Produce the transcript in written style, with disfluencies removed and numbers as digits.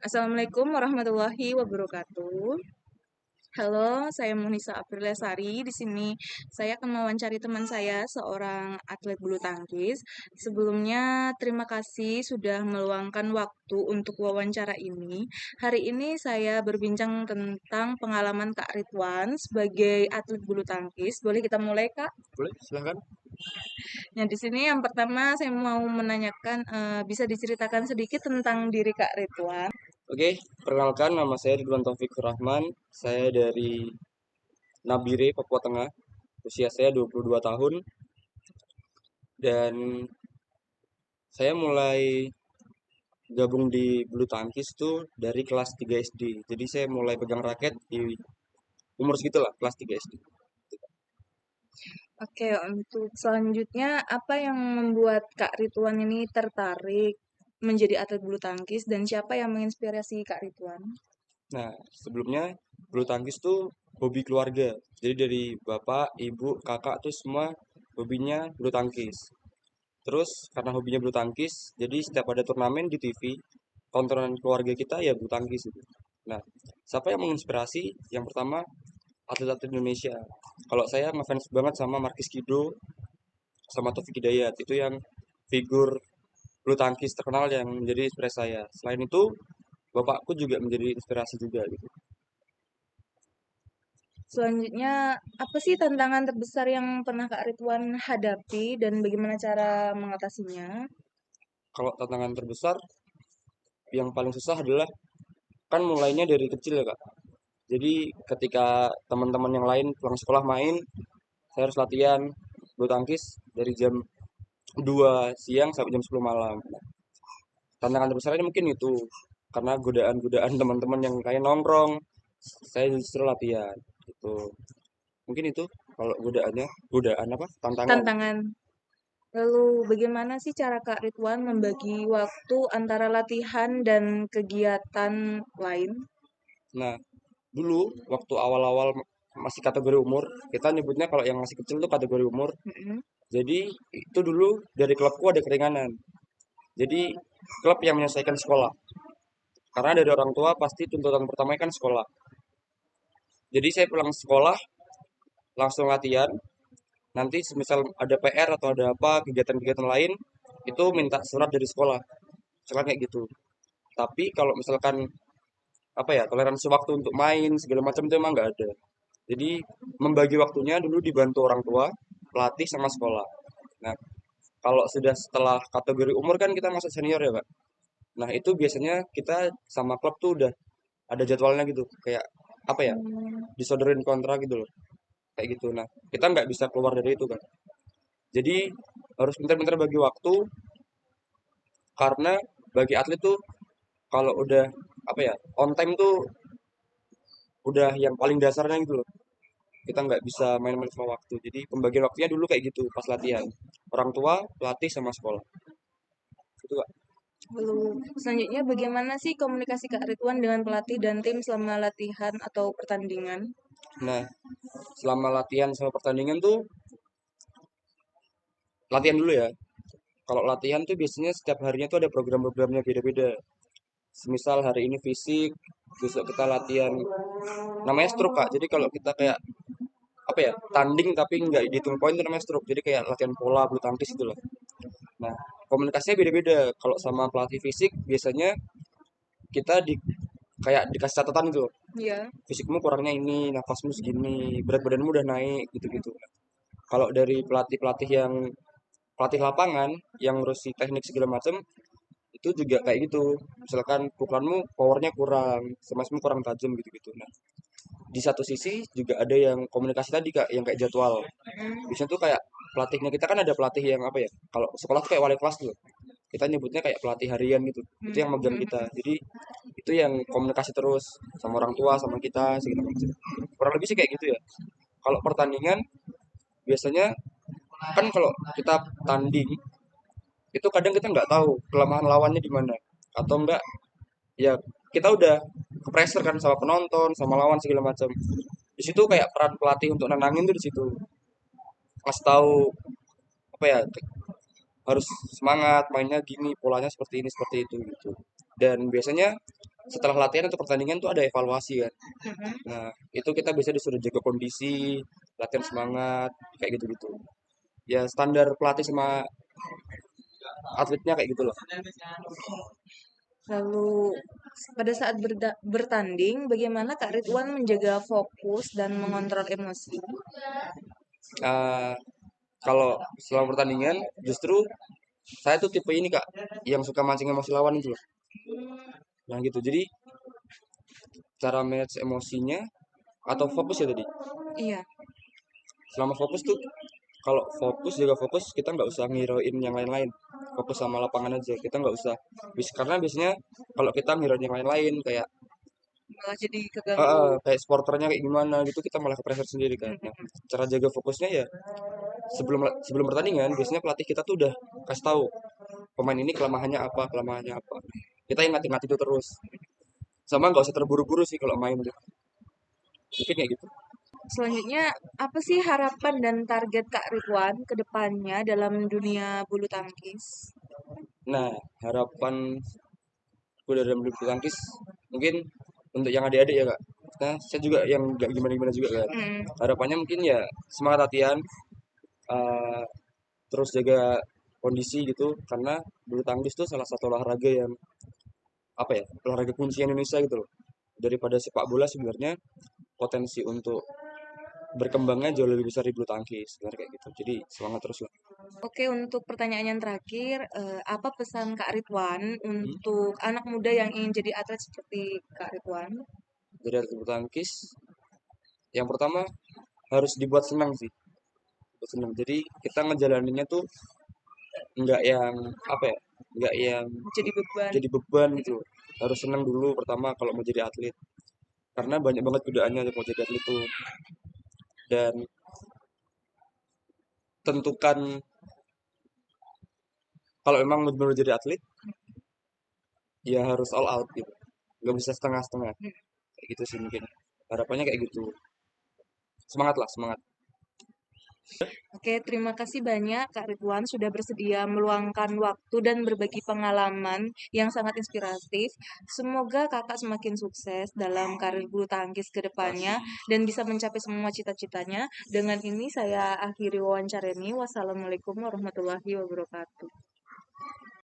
Assalamualaikum warahmatullahi wabarakatuh. Halo, saya Munisa Aprilasari. Di sini saya akan mewawancari teman saya, seorang atlet bulu tangkis. Sebelumnya, terima kasih sudah meluangkan waktu untuk wawancara ini. Hari ini saya berbincang tentang pengalaman Kak Ridwan sebagai atlet bulu tangkis. Boleh kita mulai, Kak? Boleh, silahkan. Nah, di sini yang pertama saya mau menanyakan, bisa diceritakan sedikit tentang diri Kak Ridwan? Oke, perkenalkan nama saya Ridwan Taufik Rahman. Saya dari Nabire, Papua Tengah. Usia saya 22 tahun dan saya mulai gabung di bulu tangkis tuh dari kelas 3 SD. Jadi saya mulai pegang raket di umur segitulah, kelas 3 SD. Oke, untuk selanjutnya apa yang membuat Kak Ridwan ini tertarik menjadi atlet bulu tangkis dan siapa yang menginspirasi Kak Ridwan? Nah, sebelumnya bulu tangkis tuh hobi keluarga. Jadi dari bapak, ibu, kakak tuh semua hobinya bulu tangkis. Terus karena hobinya bulu tangkis, jadi setiap ada turnamen di TV, tontonan keluarga kita ya bulu tangkis itu. Nah, siapa yang menginspirasi? Yang pertama atlet-atlet Indonesia. Kalau saya ngefans banget sama Markis Kido, sama Taufik Hidayat, itu yang figur bulu tangkis terkenal yang menjadi inspirasi saya. Selain itu, bapakku juga menjadi inspirasi juga gitu. Selanjutnya, apa sih tantangan terbesar yang pernah Kak Ridwan hadapi dan bagaimana cara mengatasinya? Kalau tantangan terbesar yang paling susah adalah kan mulainya dari kecil ya kak. Jadi ketika teman-teman yang lain pulang sekolah main, saya harus latihan bulu tangkis dari jam 2 siang sampai jam 10 malam. Tantangan terbesarnya mungkin itu karena godaan-godaan teman-teman yang kayak nongkrong, saya justru latihan gitu. Mungkin itu kalau godaannya, godaan apa? Tantangan. Tantangan. Lalu bagaimana sih cara Kak Ridwan membagi waktu antara latihan dan kegiatan lain? Nah, dulu waktu awal-awal masih kategori umur, kita nyebutnya kalau yang masih kecil tuh kategori umur. Mm-mm. Jadi itu dulu dari klubku ada keringanan. Jadi klub yang menyelesaikan sekolah. Karena dari orang tua pasti tuntutan pertamanya kan sekolah. Jadi saya pulang sekolah langsung latihan. Nanti semisal ada PR atau ada apa kegiatan-kegiatan lain itu minta surat dari sekolah. Misalkan kayak gitu. Tapi kalau misalkan apa ya toleransi waktu untuk main segala macam itu emang nggak ada. Jadi membagi waktunya dulu dibantu orang tua, pelatih sama sekolah. Nah, kalau sudah setelah kategori umur kan kita masuk senior ya, Pak. Nah, itu biasanya kita sama klub tuh udah ada jadwalnya gitu. Kayak apa ya? Hmm. Disodorin kontrak gitu loh. Kayak gitu. Nah, kita nggak bisa keluar dari itu kan. Jadi harus pintar-pintar bagi waktu karena bagi atlet tuh kalau udah apa ya on time tuh udah yang paling dasarnya gitu loh. Kita nggak bisa main-main sama waktu. Jadi pembagian waktunya dulu kayak gitu pas latihan. Orang tua, pelatih sama sekolah. Itu Kak. Lalu selanjutnya bagaimana sih komunikasi Kak Ridwan dengan pelatih dan tim selama latihan atau pertandingan? Nah, selama latihan sama pertandingan tuh latihan dulu ya. Kalau latihan tuh biasanya setiap harinya tuh ada program-programnya beda-beda. Semisal hari ini fisik, besok kita latihan namanya stroke Kak. Jadi kalau kita kayak apa ya tanding tapi nggak dihitung poin itu namanya stroke. Jadi kayak latihan pola bulu tangkis gitu loh. Nah, komunikasinya beda-beda. Kalau sama pelatih fisik biasanya kita kayak dikasih catatan gitu loh. Ya. Fisikmu kurangnya ini, nafasmu segini, berat badanmu udah naik gitu-gitu. Kalau dari pelatih-pelatih yang pelatih lapangan yang ngurusi teknik segala macam itu juga kayak gitu. Misalkan pukulanmu powernya kurang, smasmu kurang tajam gitu-gitu. Nah, di satu sisi juga ada yang komunikasi tadi kak, yang kayak jadwal. Biasanya tuh kayak pelatihnya kita kan ada pelatih yang apa ya? Kalau sekolah tuh kayak wali kelas tuh. Kita nyebutnya kayak pelatih harian gitu. Itu yang megang kita. Jadi itu yang komunikasi terus sama orang tua, sama kita, segala macam. Kurang lebih sih kayak gitu ya. Kalau pertandingan biasanya kan kalau kita tanding itu kadang kita nggak tahu kelemahan lawannya di mana atau enggak ya kita udah ke pressure kan sama penonton sama lawan segala macam di situ kayak peran pelatih untuk nenangin tuh di situ kasih tahu apa ya harus semangat mainnya gini polanya seperti ini seperti itu gitu dan biasanya setelah latihan atau pertandingan tuh ada evaluasi kan. Mm-mm. Nah, itu kita bisa disuruh jaga kondisi, latihan semangat, kayak gitu-gitu. Ya standar pelatih sama atletnya kayak gitu loh. Lalu pada saat bertanding, bagaimana Kak Ridwan menjaga fokus dan mengontrol emosi? Eh, Kalau selama pertandingan, justru saya tuh tipe ini kak, yang suka mancing emosi lawan itu loh. Yang gitu. Jadi cara manage emosinya atau fokus ya tadi. Iya. Selama fokus tuh, kalau fokus jaga fokus, kita nggak usah ngirauin yang lain-lain. Fokus sama lapangan aja. Kita nggak usah. Karena biasanya kalau kita ngirauin yang lain-lain kayak Malah jadi keganggu. kayak sporternya kayak gimana gitu, kita malah ke pressure sendiri kan. Nah, Mm-mm. cara jaga fokusnya ya sebelum sebelum pertandingan biasanya pelatih kita tuh udah kasih tahu pemain ini kelemahannya apa. Kita ingat-ingat itu terus. Sama nggak usah terburu-buru sih kalau main tuh. Mungkin kayak gitu. Selanjutnya, apa sih harapan dan target Kak Ridwan ke depannya dalam dunia bulu tangkis? Nah, harapan gue dalam bulu tangkis mungkin untuk yang adik-adik ya kak. Nah, saya juga yang nggak gimana-gimana juga kan. Mm. Harapannya mungkin ya semangat latihan, eh, terus jaga kondisi gitu, karena bulu tangkis tuh salah satu olahraga yang apa ya, olahraga kunci Indonesia gitu loh. Daripada sepak bola sebenarnya potensi untuk berkembangnya jauh lebih besar di bulu tangkis, sebenarnya kayak gitu. Jadi semangat terus lah. Oke, untuk pertanyaan yang terakhir, apa pesan Kak Ridwan Hmm? untuk anak muda yang ingin jadi atlet seperti Kak Ridwan? Dari atlet bulu tangkis, yang pertama harus dibuat senang sih, dibuat senang. Jadi kita ngejalaninnya tuh nggak yang apa ya, nggak yang Jadi beban. jadi beban gitu. Harus senang dulu pertama kalau mau jadi atlet, karena banyak banget godaannya mau jadi atlet tuh. Dan tentukan kalau emang mau benar jadi atlet, ya harus all out gitu, nggak bisa setengah-setengah, kayak gitu sih mungkin harapannya kayak gitu. Semangat lah, semangat. Oke, terima kasih banyak Kak Ridwan sudah bersedia meluangkan waktu dan berbagi pengalaman yang sangat inspiratif. Semoga Kakak semakin sukses dalam karir bulu tangkis ke depannya Kasih. dan bisa mencapai semua cita-citanya. Dengan ini saya akhiri wawancara ini. Wassalamualaikum warahmatullahi wabarakatuh.